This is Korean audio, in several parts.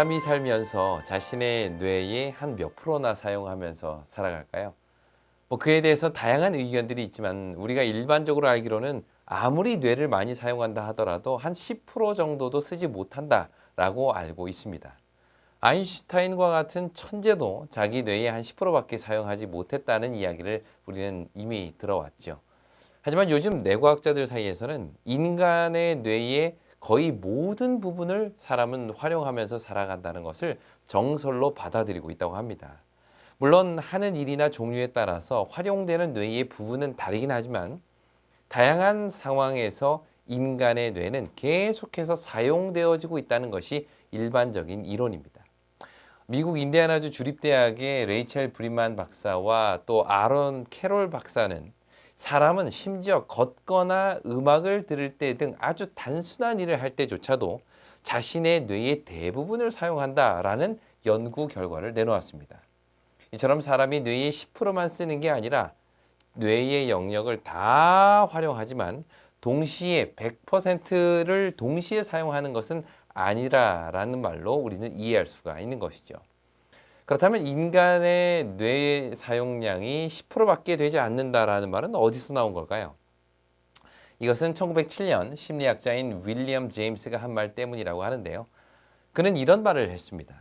사람이 살면서 자신의 뇌의 한 몇 프로나 사용하면서 살아갈까요? 그에 대해서 다양한 의견들이 있지만 우리가 일반적으로 알기로는 아무리 뇌를 많이 사용한다 하더라도 한 10% 정도도 쓰지 못한다라고 알고 있습니다. 아인슈타인과 같은 천재도 자기 뇌의 한 10%밖에 사용하지 못했다는 이야기를 우리는 이미 들어왔죠. 하지만 요즘 뇌과학자들 사이에서는 인간의 뇌의 거의 모든 부분을 사람은 활용하면서 살아간다는 것을 정설로 받아들이고 있다고 합니다. 물론 하는 일이나 종류에 따라서 활용되는 뇌의 부분은 다르긴 하지만 다양한 상황에서 인간의 뇌는 계속해서 사용되어지고 있다는 것이 일반적인 이론입니다. 미국 인디애나주 주립대학의 레이첼 브리만 박사와 또 아론 캐롤 박사는 사람은 심지어 걷거나 음악을 들을 때 등 아주 단순한 일을 할 때조차도 자신의 뇌의 대부분을 사용한다라는 연구 결과를 내놓았습니다. 이처럼 사람이 뇌의 10%만 쓰는 게 아니라 뇌의 영역을 다 활용하지만 동시에 100%를 동시에 사용하는 것은 아니라라는 말로 우리는 이해할 수가 있는 것이죠. 그렇다면 인간의 뇌 사용량이 10%밖에 되지 않는다라는 말은 어디서 나온 걸까요? 이것은 1907년 심리학자인 윌리엄 제임스가 한 말 때문이라고 하는데요. 그는 이런 말을 했습니다.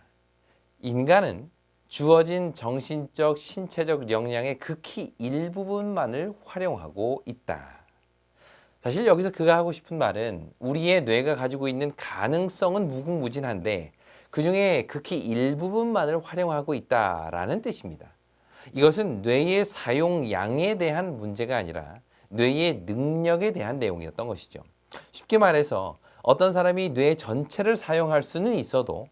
인간은 주어진 정신적, 신체적 역량의 극히 일부분만을 활용하고 있다. 사실 여기서 그가 하고 싶은 말은 우리의 뇌가 가지고 있는 가능성은 무궁무진한데 그 중에 극히 일부분만을 활용하고 있다라는 뜻입니다. 이것은 뇌의 사용량에 대한 문제가 아니라 뇌의 능력에 대한 내용이었던 것이죠. 쉽게 말해서 어떤 사람이 뇌 전체를 사용할 수는 있어도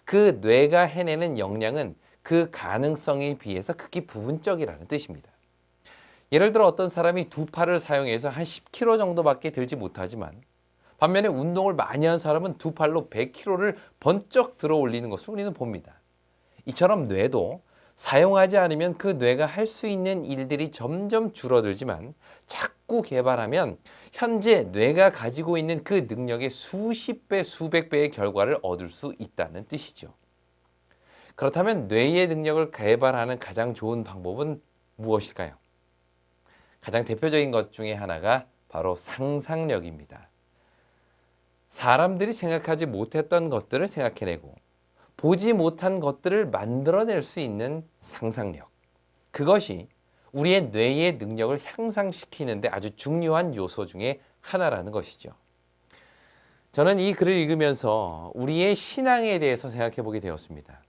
그 뇌가 해내는 역량은 그 가능성에 비해서 극히 부분적이라는 뜻입니다. 예를 들어 어떤 사람이 두 팔을 사용해서 한 10kg 정도밖에 들지 못하지만 반면에 운동을 많이 한 사람은 두 팔로 100kg를 번쩍 들어 올리는 것을 우리는 봅니다. 이처럼 뇌도 사용하지 않으면 그 뇌가 할 수 있는 일들이 점점 줄어들지만 자꾸 개발하면 현재 뇌가 가지고 있는 그 능력의 수십 배, 수백 배의 결과를 얻을 수 있다는 뜻이죠. 그렇다면 뇌의 능력을 개발하는 가장 좋은 방법은 무엇일까요? 가장 대표적인 것 중에 하나가 바로 상상력입니다. 사람들이 생각하지 못했던 것들을 생각해내고 보지 못한 것들을 만들어낼 수 있는 상상력. 그것이 우리의 뇌의 능력을 향상시키는데 아주 중요한 요소 중에 하나라는 것이죠. 저는 이 글을 읽으면서 우리의 신앙에 대해서 생각해 보게 되었습니다.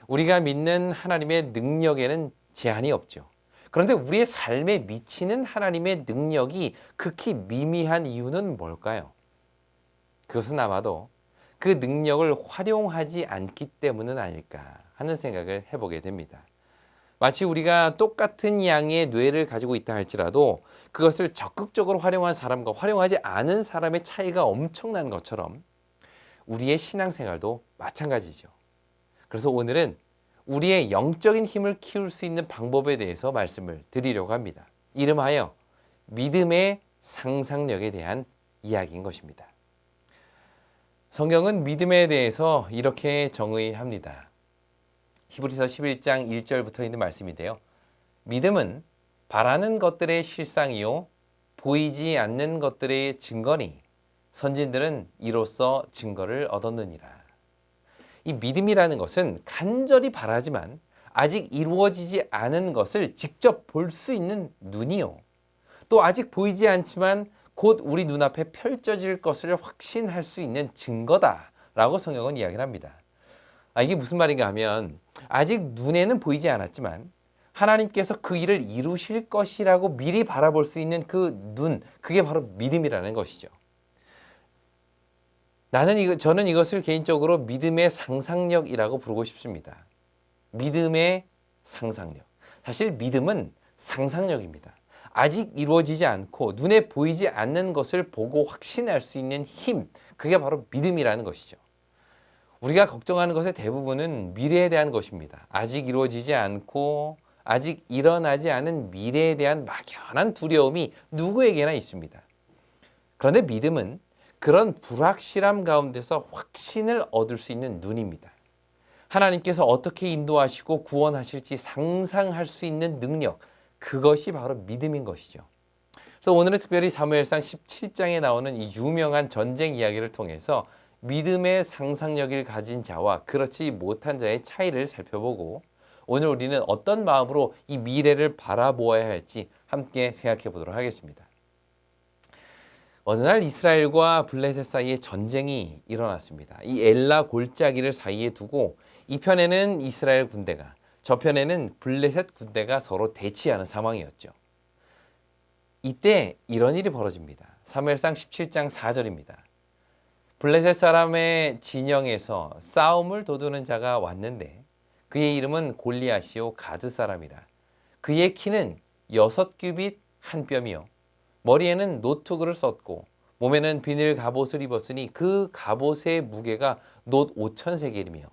우리가 믿는 하나님의 능력에는 제한이 없죠. 그런데 우리의 삶에 미치는 하나님의 능력이 극히 미미한 이유는 뭘까요? 그것은 아마도 그 능력을 활용하지 않기 때문은 아닐까 하는 생각을 해보게 됩니다. 마치 우리가 똑같은 양의 뇌를 가지고 있다 할지라도 그것을 적극적으로 활용한 사람과 활용하지 않은 사람의 차이가 엄청난 것처럼 우리의 신앙생활도 마찬가지죠. 그래서 오늘은 우리의 영적인 힘을 키울 수 있는 방법에 대해서 말씀을 드리려고 합니다. 이름하여 믿음의 상상력에 대한 이야기인 것입니다. 성경은 믿음에 대해서 이렇게 정의합니다. 히브리서 11장 1절부터 있는 말씀인데요. 믿음은 바라는 것들의 실상이요 보이지 않는 것들의 증거니 선진들은 이로써 증거를 얻었느니라. 이 믿음이라는 것은 간절히 바라지만 아직 이루어지지 않은 것을 직접 볼 수 있는 눈이요. 또 아직 보이지 않지만 곧 우리 눈앞에 펼쳐질 것을 확신할 수 있는 증거다라고 성경은 이야기를 합니다. 이게 무슨 말인가 하면 아직 눈에는 보이지 않았지만 하나님께서 그 일을 이루실 것이라고 미리 바라볼 수 있는 그 눈, 그게 바로 믿음이라는 것이죠. 저는 이것을 개인적으로 믿음의 상상력이라고 부르고 싶습니다. 믿음의 상상력. 사실 믿음은 상상력입니다. 아직 이루어지지 않고 눈에 보이지 않는 것을 보고 확신할 수 있는 힘, 그게 바로 믿음이라는 것이죠. 우리가 걱정하는 것의 대부분은 미래에 대한 것입니다. 아직 이루어지지 않고 아직 일어나지 않은 미래에 대한 막연한 두려움이 누구에게나 있습니다. 그런데 믿음은 그런 불확실함 가운데서 확신을 얻을 수 있는 눈입니다. 하나님께서 어떻게 인도하시고 구원하실지 상상할 수 있는 능력, 그것이 바로 믿음인 것이죠. 그래서 오늘은 특별히 사무엘상 17장에 나오는 이 유명한 전쟁 이야기를 통해서 믿음의 상상력을 가진 자와 그렇지 못한 자의 차이를 살펴보고, 오늘 우리는 어떤 마음으로 이 미래를 바라보아야 할지 함께 생각해 보도록 하겠습니다. 어느 날 이스라엘과 블레셋 사이에 전쟁이 일어났습니다. 이 엘라 골짜기를 사이에 두고 이 편에는 이스라엘 군대가, 저편에는 블레셋 군대가 서로 대치하는 상황이었죠. 이때 이런 일이 벌어집니다. 사무엘상 17장 4절입니다. 블레셋 사람의 진영에서 싸움을 도두는 자가 왔는데 그의 이름은 골리앗이요 가드 사람이라. 그의 키는 6규빗 한 뼘이요 머리에는 노투구를 썼고 몸에는 비늘 갑옷을 입었으니 그 갑옷의 무게가 놋 5,000세겔이며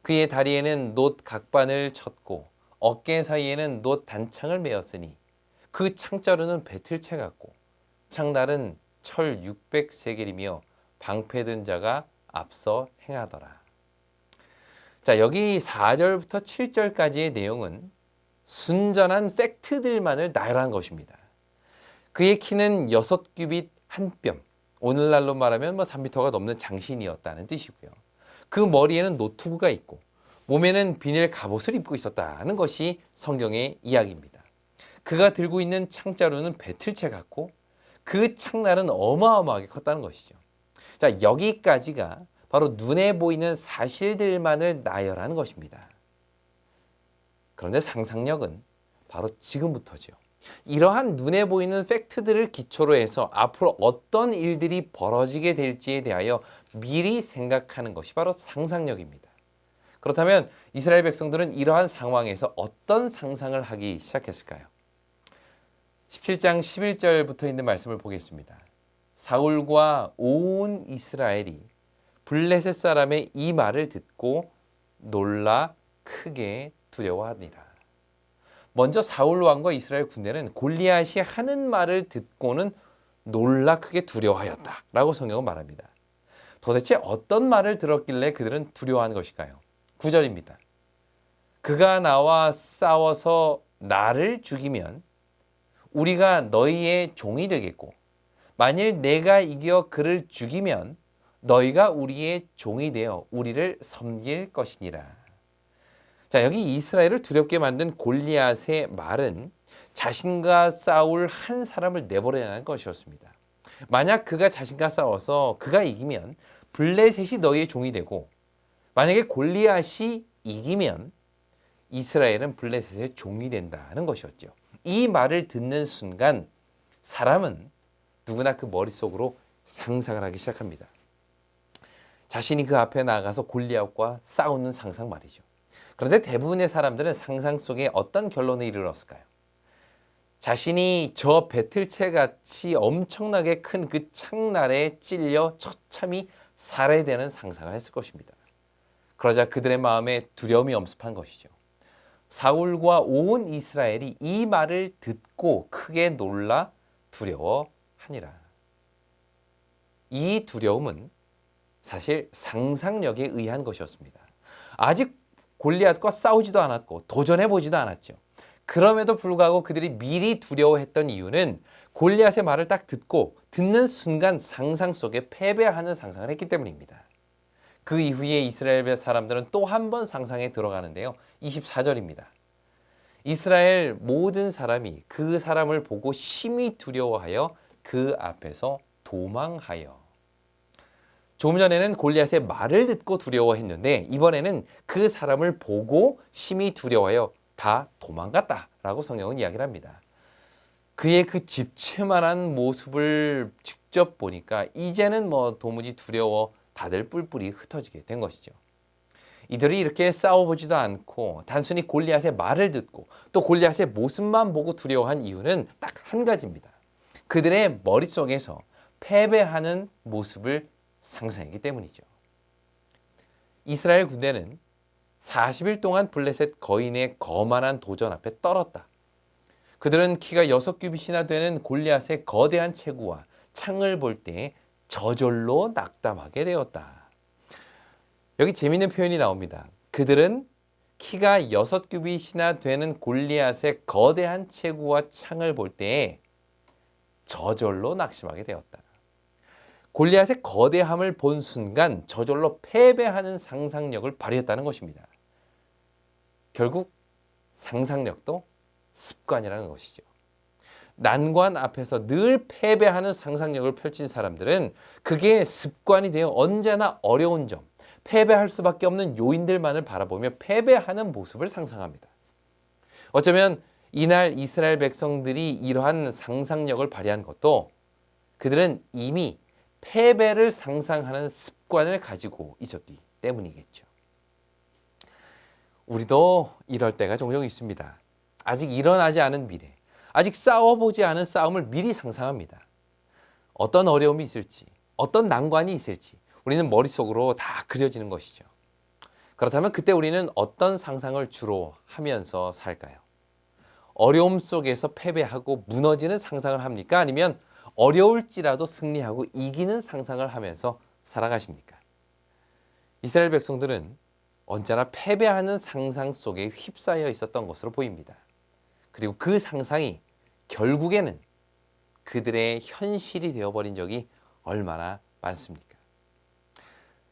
그의 다리에는 놋 각반을 쳤고 어깨 사이에는 놋 단창을 메었으니 그 창자루는 배틀채 같고 창날은 철 600세겔이며 방패든 자가 앞서 행하더라. 자, 여기 4절부터 7절까지의 내용은 순전한 팩트들만을 나열한 것입니다. 그의 키는 6규빗 한 뼘, 오늘날로 말하면 3m가 넘는 장신이었다는 뜻이고요. 그 머리에는 노투구가 있고 몸에는 비닐 갑옷을 입고 있었다는 것이 성경의 이야기입니다. 그가 들고 있는 창자루는 배틀채 같고 그 창날은 어마어마하게 컸다는 것이죠. 자, 여기까지가 바로 눈에 보이는 사실들만을 나열하는 것입니다. 그런데 상상력은 바로 지금부터죠. 이러한 눈에 보이는 팩트들을 기초로 해서 앞으로 어떤 일들이 벌어지게 될지에 대하여 미리 생각하는 것이 바로 상상력입니다. 그렇다면 이스라엘 백성들은 이러한 상황에서 어떤 상상을 하기 시작했을까요? 17장 11절부터 있는 말씀을 보겠습니다. 사울과 온 이스라엘이 블레셋 사람의 이 말을 듣고 놀라 크게 두려워하니라. 먼저 사울 왕과 이스라엘 군대는 골리앗이 하는 말을 듣고는 놀라 크게 두려워하였다라고 성경은 말합니다. 도대체 어떤 말을 들었길래 그들은 두려워한 것일까요? 9절입니다. 그가 나와 싸워서 나를 죽이면 우리가 너희의 종이 되겠고 만일 내가 이겨 그를 죽이면 너희가 우리의 종이 되어 우리를 섬길 것이니라. 자, 여기 이스라엘을 두렵게 만든 골리앗의 말은 자신과 싸울 한 사람을 내버리라는 것이었습니다. 만약 그가 자신과 싸워서 그가 이기면 블레셋이 너희의 종이 되고 만약에 골리앗이 이기면 이스라엘은 블레셋의 종이 된다는 것이었죠. 이 말을 듣는 순간 사람은 누구나 그 머릿속으로 상상을 하기 시작합니다. 자신이 그 앞에 나가서 골리앗과 싸우는 상상 말이죠. 그런데 대부분의 사람들은 상상 속에 어떤 결론에 이르렀을까요? 자신이 저 배틀채 같이 엄청나게 큰 그 창날에 찔려 처참히 살해되는 상상을 했을 것입니다. 그러자 그들의 마음에 두려움이 엄습한 것이죠. 사울과 온 이스라엘이 이 말을 듣고 크게 놀라 두려워하니라. 이 두려움은 사실 상상력에 의한 것이었습니다. 아직 골리앗과 싸우지도 않았고 도전해보지도 않았죠. 그럼에도 불구하고 그들이 미리 두려워했던 이유는 골리앗의 말을 딱 듣는 순간 상상 속에 패배하는 상상을 했기 때문입니다. 그 이후에 이스라엘 사람들은 또 한 번 상상에 들어가는데요. 24절입니다. 이스라엘 모든 사람이 그 사람을 보고 심히 두려워하여 그 앞에서 도망하여. 조금 전에는 골리앗의 말을 듣고 두려워했는데 이번에는 그 사람을 보고 심히 두려워하여 다 도망갔다라고 성경은 이야기를 합니다. 그의 그 집채만한 모습을 직접 보니까 이제는 도무지 두려워 다들 뿔뿔이 흩어지게 된 것이죠. 이들이 이렇게 싸워보지도 않고 단순히 골리앗의 말을 듣고 또 골리앗의 모습만 보고 두려워한 이유는 딱 한 가지입니다. 그들의 머릿속에서 패배하는 모습을 상상했기 때문이죠. 이스라엘 군대는 40일 동안 블레셋 거인의 거만한 도전 앞에 떨었다. 그들은 키가 6규빗이나 되는 골리앗의 거대한 체구와 창을 볼 때 저절로 낙담하게 되었다. 여기 재미있는 표현이 나옵니다. 그들은 키가 6규빗이나 되는 골리앗의 거대한 체구와 창을 볼 때에 저절로 낙심하게 되었다. 골리앗의 거대함을 본 순간 저절로 패배하는 상상력을 발휘했다는 것입니다. 결국 상상력도 습관이라는 것이죠. 난관 앞에서 늘 패배하는 상상력을 펼친 사람들은 그게 습관이 되어 언제나 어려운 점, 패배할 수밖에 없는 요인들만을 바라보며 패배하는 모습을 상상합니다. 어쩌면 이날 이스라엘 백성들이 이러한 상상력을 발휘한 것도 그들은 이미 패배를 상상하는 습관을 가지고 있었기 때문이겠죠. 우리도 이럴 때가 종종 있습니다. 아직 일어나지 않은 미래, 아직 싸워보지 않은 싸움을 미리 상상합니다. 어떤 어려움이 있을지, 어떤 난관이 있을지 우리는 머릿속으로 다 그려지는 것이죠. 그렇다면 그때 우리는 어떤 상상을 주로 하면서 살까요? 어려움 속에서 패배하고 무너지는 상상을 합니까? 아니면 어려울지라도 승리하고 이기는 상상을 하면서 살아가십니까? 이스라엘 백성들은 언제나 패배하는 상상 속에 휩싸여 있었던 것으로 보입니다. 그리고 그 상상이 결국에는 그들의 현실이 되어버린 적이 얼마나 많습니까?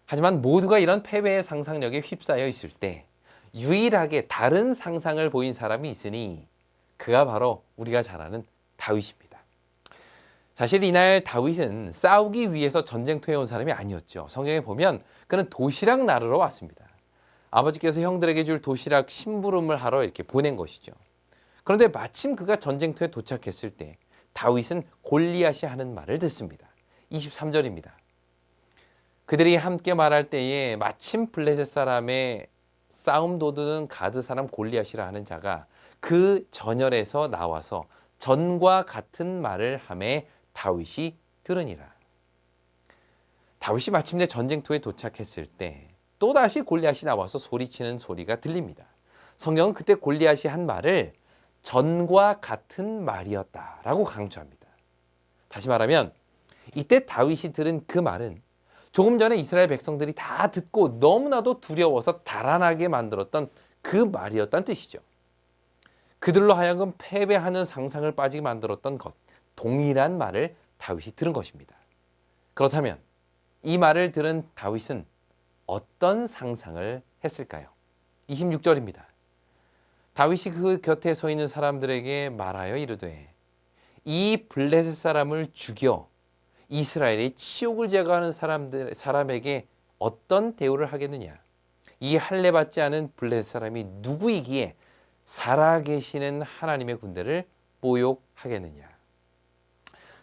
하지만 모두가 이런 패배의 상상력에 휩싸여 있을 때 유일하게 다른 상상을 보인 사람이 있으니 그가 바로 우리가 잘 아는 다윗입니다. 사실 이날 다윗은 싸우기 위해서 전쟁터에 온 사람이 아니었죠. 성경에 보면 그는 도시락 나르러 왔습니다. 아버지께서 형들에게 줄 도시락 심부름을 하러 이렇게 보낸 것이죠. 그런데 마침 그가 전쟁터에 도착했을 때 다윗은 골리앗이 하는 말을 듣습니다. 23절입니다. 그들이 함께 말할 때에 마침 블레셋 사람의 싸움 도두는 가드 사람 골리앗이라 하는 자가 그 전열에서 나와서 전과 같은 말을 하매 다윗이 들으니라. 다윗이 마침내 전쟁터에 도착했을 때 또다시 골리앗이 나와서 소리치는 소리가 들립니다. 성경은 그때 골리앗이 한 말을 전과 같은 말이었다라고 강조합니다. 다시 말하면 이때 다윗이 들은 그 말은 조금 전에 이스라엘 백성들이 다 듣고 너무나도 두려워서 달아나게 만들었던 그 말이었다는 뜻이죠. 그들로 하여금 패배하는 상상을 빠지게 만들었던 것, 동일한 말을 다윗이 들은 것입니다. 그렇다면 이 말을 들은 다윗은 어떤 상상을 했을까요? 26절입니다. 다윗이 그 곁에 서 있는 사람들에게 말하여 이르되 이 블레셋 사람을 죽여 이스라엘의 치욕을 제거하는 사람에게 어떤 대우를 하겠느냐? 이 할례 받지 않은 블레셋 사람이 누구이기에 살아계시는 하나님의 군대를 모욕하겠느냐?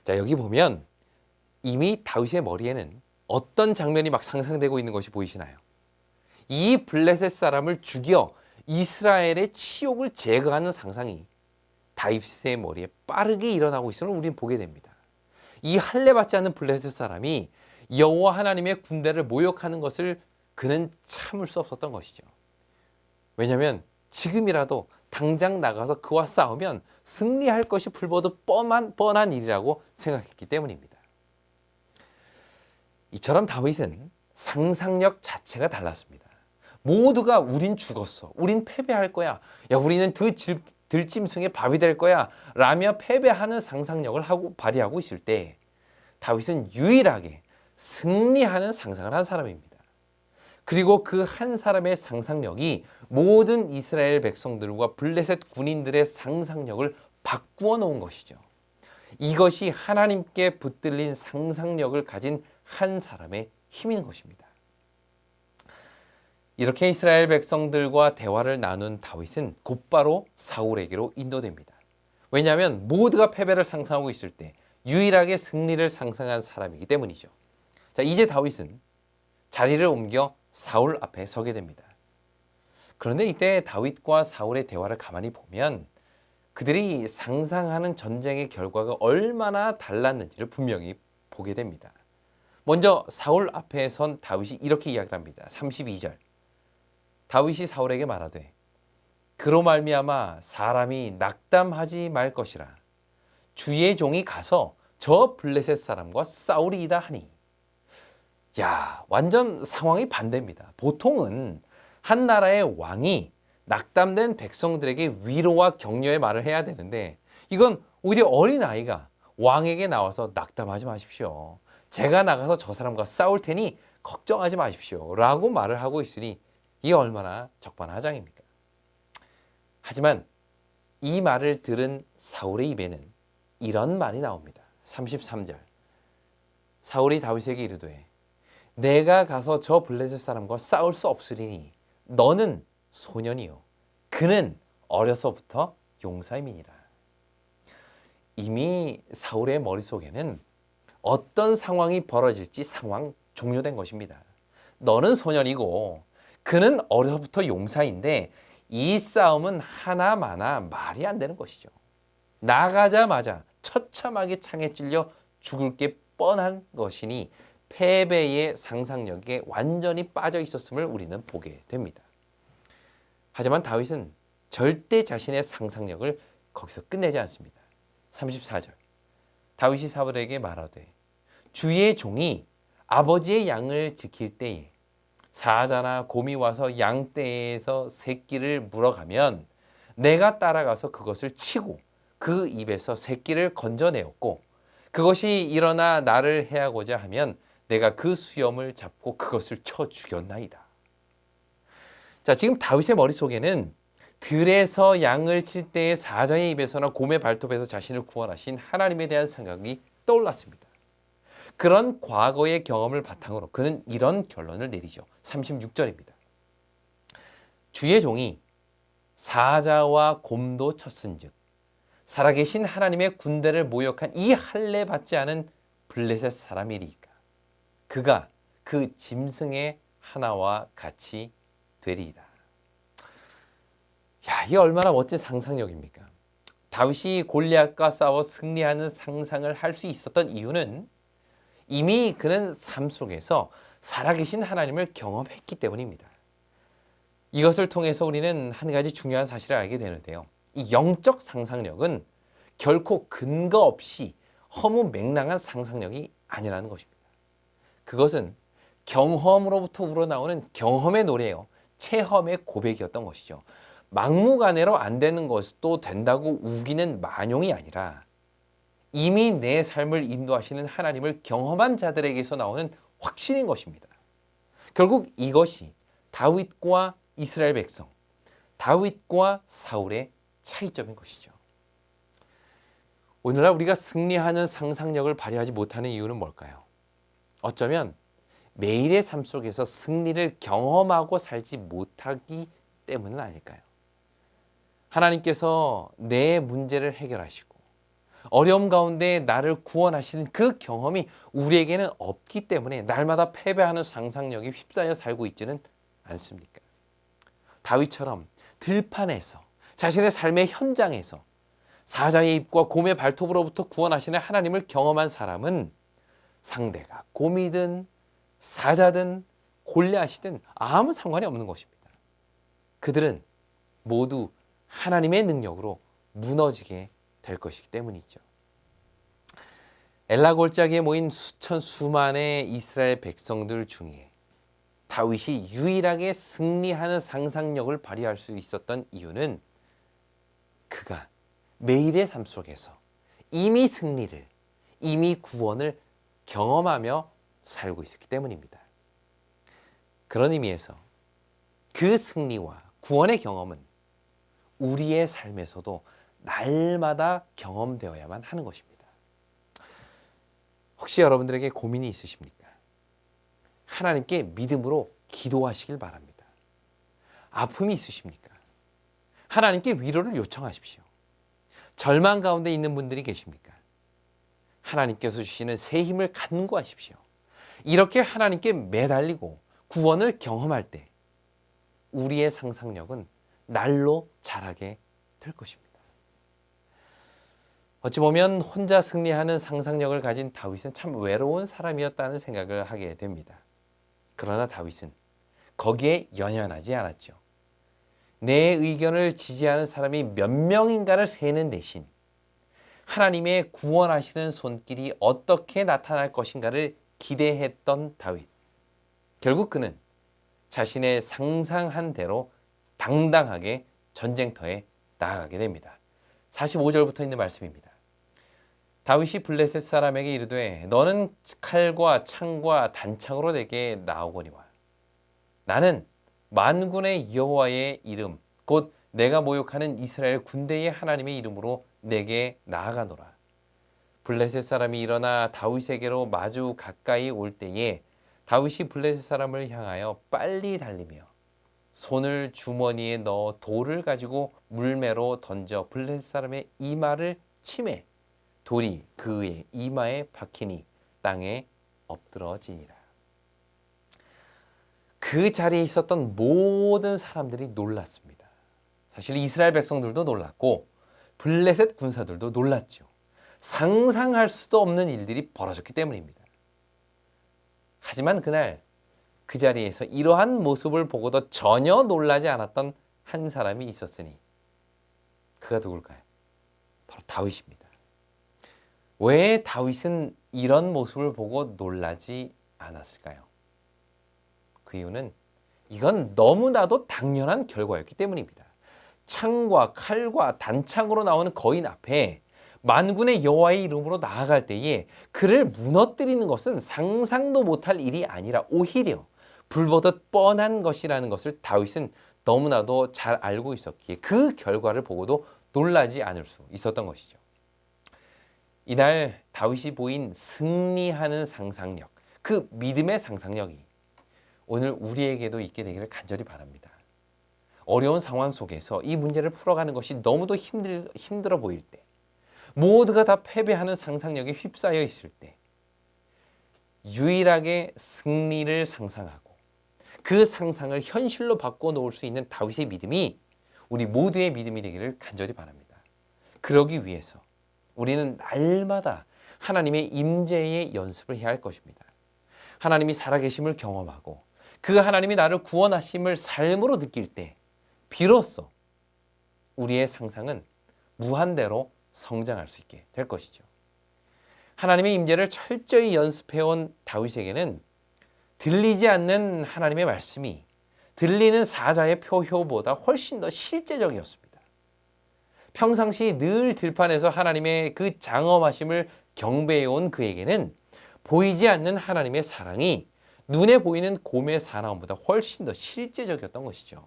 자, 여기 보면 이미 다윗의 머리에는 어떤 장면이 막 상상되고 있는 것이 보이시나요? 이 블레셋 사람을 죽여 이스라엘의 치욕을 제거하는 상상이 다윗의 머리에 빠르게 일어나고 있음을 우리는 보게 됩니다. 이 할례 받지 않는 블레셋 사람이 여호와 하나님의 군대를 모욕하는 것을 그는 참을 수 없었던 것이죠. 왜냐하면 지금이라도 당장 나가서 그와 싸우면 승리할 것이 불보듯 뻔한 일이라고 생각했기 때문입니다. 이처럼 다윗은 상상력 자체가 달랐습니다. 모두가 우린 죽었어, 우린 패배할 거야, 야 우리는 들짐승의 밥이 될 거야 라며 패배하는 상상력을 발휘하고 있을 때 다윗은 유일하게 승리하는 상상을 한 사람입니다. 그리고 그 한 사람의 상상력이 모든 이스라엘 백성들과 블레셋 군인들의 상상력을 바꾸어 놓은 것이죠. 이것이 하나님께 붙들린 상상력을 가진 한 사람의 힘인 것입니다. 이렇게 이스라엘 백성들과 대화를 나눈 다윗은 곧바로 사울에게로 인도됩니다. 왜냐하면 모두가 패배를 상상하고 있을 때 유일하게 승리를 상상한 사람이기 때문이죠. 자, 이제 다윗은 자리를 옮겨 사울 앞에 서게 됩니다. 그런데 이때 다윗과 사울의 대화를 가만히 보면 그들이 상상하는 전쟁의 결과가 얼마나 달랐는지를 분명히 보게 됩니다. 먼저 사울 앞에 선 다윗이 이렇게 이야기를 합니다. 32절. 다윗이 사울에게 말하되 그로 말미암아 사람이 낙담하지 말 것이라. 주의 종이 가서 저 블레셋 사람과 싸우리이다 하니. 야, 완전 상황이 반대입니다. 보통은 한 나라의 왕이 낙담된 백성들에게 위로와 격려의 말을 해야 되는데 이건 오히려 어린아이가 왕에게 나와서 낙담하지 마십시오. 제가 나가서 저 사람과 싸울 테니 걱정하지 마십시오. 라고 말을 하고 있으니 이게 얼마나 적반하장입니까? 하지만 이 말을 들은 사울의 입에는 이런 말이 나옵니다. 33절. 사울이 다윗에게 이르되 내가 가서 저 블레셋 사람과 싸울 수 없으리니 너는 소년이요 그는 어려서부터 용사임이니라. 이미 사울의 머릿속에는 어떤 상황이 벌어질지 상황 종료된 것입니다. 너는 소년이고 그는 어려서부터 용사인데 이 싸움은 하나마나 말이 안 되는 것이죠. 나가자마자 처참하게 창에 찔려 죽을 게 뻔한 것이니 패배의 상상력에 완전히 빠져 있었음을 우리는 보게 됩니다. 하지만 다윗은 절대 자신의 상상력을 거기서 끝내지 않습니다. 34절. 다윗이 사울에게 말하되 주의 종이 아버지의 양을 지킬 때에 사자나 곰이 와서 양떼에서 새끼를 물어가면 내가 따라가서 그것을 치고 그 입에서 새끼를 건져내었고 그것이 일어나 나를 해하고자 하면 내가 그 수염을 잡고 그것을 쳐 죽였나이다. 자, 지금 다윗의 머릿속에는 들에서 양을 칠 때의 사자의 입에서나 곰의 발톱에서 자신을 구원하신 하나님에 대한 생각이 떠올랐습니다. 그런 과거의 경험을 바탕으로 그는 이런 결론을 내리죠. 36절입니다. 주의 종이 사자와 곰도 쳤은즉 살아계신 하나님의 군대를 모욕한 이 할례 받지 않은 블레셋 사람이리이까 그가 그 짐승의 하나와 같이 되리이다. 야, 이게 얼마나 멋진 상상력입니까? 다윗이 골리앗과 싸워 승리하는 상상을 할 수 있었던 이유는 이미 그는 삶 속에서 살아계신 하나님을 경험했기 때문입니다. 이것을 통해서 우리는 한 가지 중요한 사실을 알게 되는데요. 이 영적 상상력은 결코 근거 없이 허무맹랑한 상상력이 아니라는 것입니다. 그것은 경험으로부터 우러나오는 경험의 노래예요. 체험의 고백이었던 것이죠. 막무가내로 안 되는 것도 된다고 우기는 만용이 아니라 이미 내 삶을 인도하시는 하나님을 경험한 자들에게서 나오는 확신인 것입니다. 결국 이것이 다윗과 이스라엘 백성, 다윗과 사울의 차이점인 것이죠. 오늘날 우리가 승리하는 상상력을 발휘하지 못하는 이유는 뭘까요? 어쩌면 매일의 삶 속에서 승리를 경험하고 살지 못하기 때문은 아닐까요? 하나님께서 내 문제를 해결하시고 어려움 가운데 나를 구원하시는 그 경험이 우리에게는 없기 때문에 날마다 패배하는 상상력에 휩싸여 살고 있지는 않습니까? 다윗처럼 들판에서 자신의 삶의 현장에서 사자의 입과 곰의 발톱으로부터 구원하시는 하나님을 경험한 사람은 상대가 곰이든 사자든 골리앗이든 아무 상관이 없는 것입니다. 그들은 모두 하나님의 능력으로 무너지게 될 것이기 때문이죠. 엘라 골짜기에 모인 수천 수만의 이스라엘 백성들 중에 다윗이 유일하게 승리하는 상상력을 발휘할 수 있었던 이유는 그가 매일의 삶 속에서 이미 승리를, 이미 구원을 경험하며 살고 있었기 때문입니다. 그런 의미에서 그 승리와 구원의 경험은 우리의 삶에서도 날마다 경험되어야만 하는 것입니다. 혹시 여러분들에게 고민이 있으십니까? 하나님께 믿음으로 기도하시길 바랍니다. 아픔이 있으십니까? 하나님께 위로를 요청하십시오. 절망 가운데 있는 분들이 계십니까? 하나님께서 주시는 새 힘을 간구하십시오. 이렇게 하나님께 매달리고 구원을 경험할 때 우리의 상상력은 날로 자라게 될 것입니다. 어찌 보면 혼자 승리하는 상상력을 가진 다윗은 참 외로운 사람이었다는 생각을 하게 됩니다. 그러나 다윗은 거기에 연연하지 않았죠. 내 의견을 지지하는 사람이 몇 명인가를 세는 대신 하나님의 구원하시는 손길이 어떻게 나타날 것인가를 기대했던 다윗. 결국 그는 자신의 상상한 대로 당당하게 전쟁터에 나아가게 됩니다. 45절부터 있는 말씀입니다. 다윗이 블레셋 사람에게 이르되 너는 칼과 창과 단창으로 내게 나오거니와 나는 만군의 여호와의 이름 곧 내가 모욕하는 이스라엘 군대의 하나님의 이름으로 내게 나아가노라. 블레셋 사람이 일어나 다윗에게로 마주 가까이 올 때에 다윗이 블레셋 사람을 향하여 빨리 달리며 손을 주머니에 넣어 돌을 가지고 물매로 던져 블레셋 사람의 이마를 치매 돌이 그의 이마에 박히니 땅에 엎드러지니라. 그 자리에 있었던 모든 사람들이 놀랐습니다. 사실 이스라엘 백성들도 놀랐고 블레셋 군사들도 놀랐죠. 상상할 수도 없는 일들이 벌어졌기 때문입니다. 하지만 그날 그 자리에서 이러한 모습을 보고도 전혀 놀라지 않았던 한 사람이 있었으니 그가 누굴까요? 바로 다윗입니다. 왜 다윗은 이런 모습을 보고 놀라지 않았을까요? 그 이유는 이건 너무나도 당연한 결과였기 때문입니다. 창과 칼과 단창으로 나오는 거인 앞에 만군의 여호와의 이름으로 나아갈 때에 그를 무너뜨리는 것은 상상도 못할 일이 아니라 오히려 불보듯 뻔한 것이라는 것을 다윗은 너무나도 잘 알고 있었기에 그 결과를 보고도 놀라지 않을 수 있었던 것이죠. 이날 다윗이 보인 승리하는 상상력, 그 믿음의 상상력이 오늘 우리에게도 있게 되기를 간절히 바랍니다. 어려운 상황 속에서 이 문제를 풀어가는 것이 너무도 힘들어 보일 때, 모두가 다 패배하는 상상력에 휩싸여 있을 때 유일하게 승리를 상상하고 그 상상을 현실로 바꿔놓을 수 있는 다윗의 믿음이 우리 모두의 믿음이 되기를 간절히 바랍니다. 그러기 위해서 우리는 날마다 하나님의 임재의 연습을 해야 할 것입니다. 하나님이 살아계심을 경험하고 그 하나님이 나를 구원하심을 삶으로 느낄 때 비로소 우리의 상상은 무한대로 성장할 수 있게 될 것이죠. 하나님의 임재를 철저히 연습해온 다윗에게는 들리지 않는 하나님의 말씀이 들리는 사자의 표효보다 훨씬 더 실제적이었습니다. 평상시 늘 들판에서 하나님의 그 장엄하심을 경배해온 그에게는 보이지 않는 하나님의 사랑이 눈에 보이는 곰의 사나움보다 훨씬 더 실제적이었던 것이죠.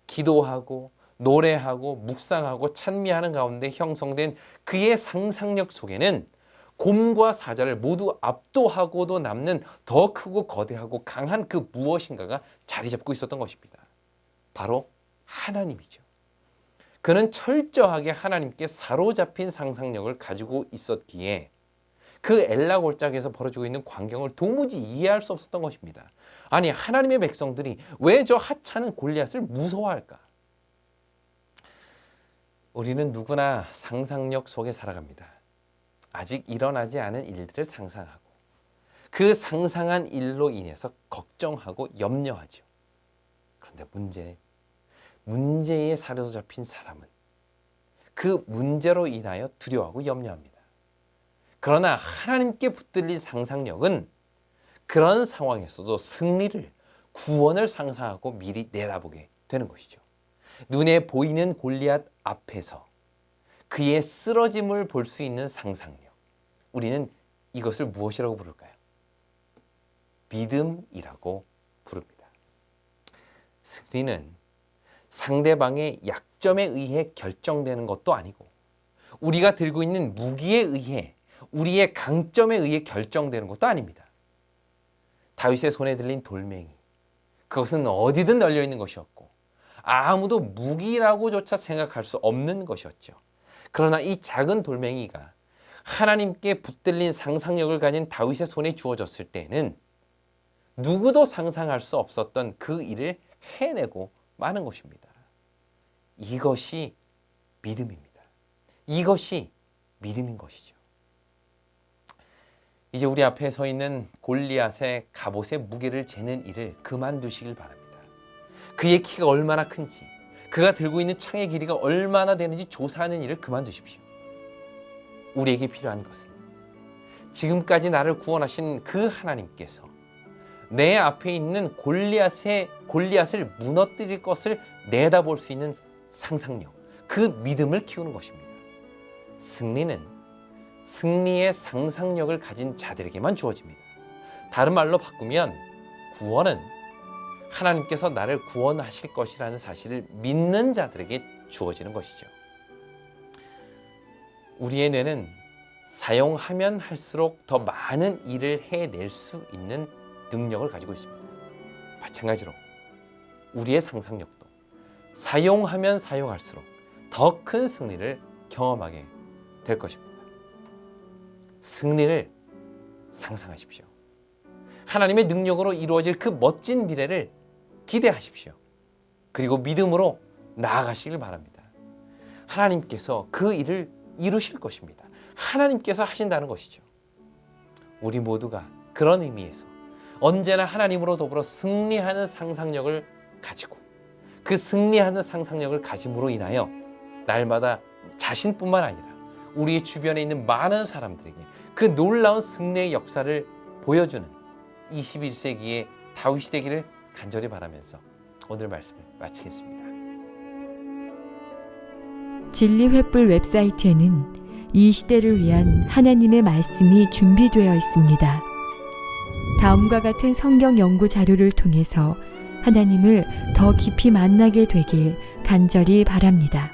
기도하고 노래하고 묵상하고 찬미하는 가운데 형성된 그의 상상력 속에는 곰과 사자를 모두 압도하고도 남는 더 크고 거대하고 강한 그 무엇인가가 자리 잡고 있었던 것입니다. 바로 하나님이죠. 그는 철저하게 하나님께 사로잡힌 상상력을 가지고 있었기에 그 엘라 골짜기에서 벌어지고 있는 광경을 도무지 이해할 수 없었던 것입니다. 아니, 하나님의 백성들이 왜 저 하찮은 골리앗을 무서워할까? 우리는 누구나 상상력 속에 살아갑니다. 아직 일어나지 않은 일들을 상상하고 그 상상한 일로 인해서 걱정하고 염려하죠. 그런데 문제에 사로잡힌 사람은 그 문제로 인하여 두려워하고 염려합니다. 그러나 하나님께 붙들린 상상력은 그런 상황에서도 승리를, 구원을 상상하고 미리 내다보게 되는 것이죠. 눈에 보이는 골리앗 앞에서 그의 쓰러짐을 볼 수 있는 상상력. 우리는 이것을 무엇이라고 부를까요? 믿음이라고 부릅니다. 승리는 상대방의 약점에 의해 결정되는 것도 아니고 우리가 들고 있는 무기에 의해 우리의 강점에 의해 결정되는 것도 아닙니다. 다윗의 손에 들린 돌멩이, 그것은 어디든 널려 있는 것이었고 아무도 무기라고조차 생각할 수 없는 것이었죠. 그러나 이 작은 돌멩이가 하나님께 붙들린 상상력을 가진 다윗의 손에 주어졌을 때에는 누구도 상상할 수 없었던 그 일을 해내고 마는 것입니다. 이것이 믿음입니다. 이것이 믿음인 것이죠. 이제 우리 앞에 서 있는 골리앗의 갑옷의 무게를 재는 일을 그만두시길 바랍니다. 그의 키가 얼마나 큰지, 그가 들고 있는 창의 길이가 얼마나 되는지 조사하는 일을 그만두십시오. 우리에게 필요한 것은 지금까지 나를 구원하신 그 하나님께서 내 앞에 있는 골리앗을 무너뜨릴 것을 내다볼 수 있는 상상력, 그 믿음을 키우는 것입니다. 승리는 승리의 상상력을 가진 자들에게만 주어집니다. 다른 말로 바꾸면 구원은 하나님께서 나를 구원하실 것이라는 사실을 믿는 자들에게 주어지는 것이죠. 우리의 뇌는 사용하면 할수록 더 많은 일을 해낼 수 있는 능력을 가지고 있습니다. 마찬가지로 우리의 상상력도 사용하면 사용할수록 더 큰 승리를 경험하게 될 것입니다. 승리를 상상하십시오. 하나님의 능력으로 이루어질 그 멋진 미래를 기대하십시오. 그리고 믿음으로 나아가시길 바랍니다. 하나님께서 그 일을 이루실 것입니다. 하나님께서 하신다는 것이죠. 우리 모두가 그런 의미에서 언제나 하나님으로 더불어 승리하는 상상력을 가지고 그 승리하는 상상력을 가짐으로 인하여 날마다 자신뿐만 아니라 우리 주변에 있는 많은 사람들에게 그 놀라운 승리의 역사를 보여주는 21세기의 다윗이 되기를 간절히 바라면서 오늘 말씀을 마치겠습니다. 진리횃불 웹사이트에는 이 시대를 위한 하나님의 말씀이 준비되어 있습니다. 다음과 같은 성경 연구 자료를 통해서 하나님을 더 깊이 만나게 되길 간절히 바랍니다.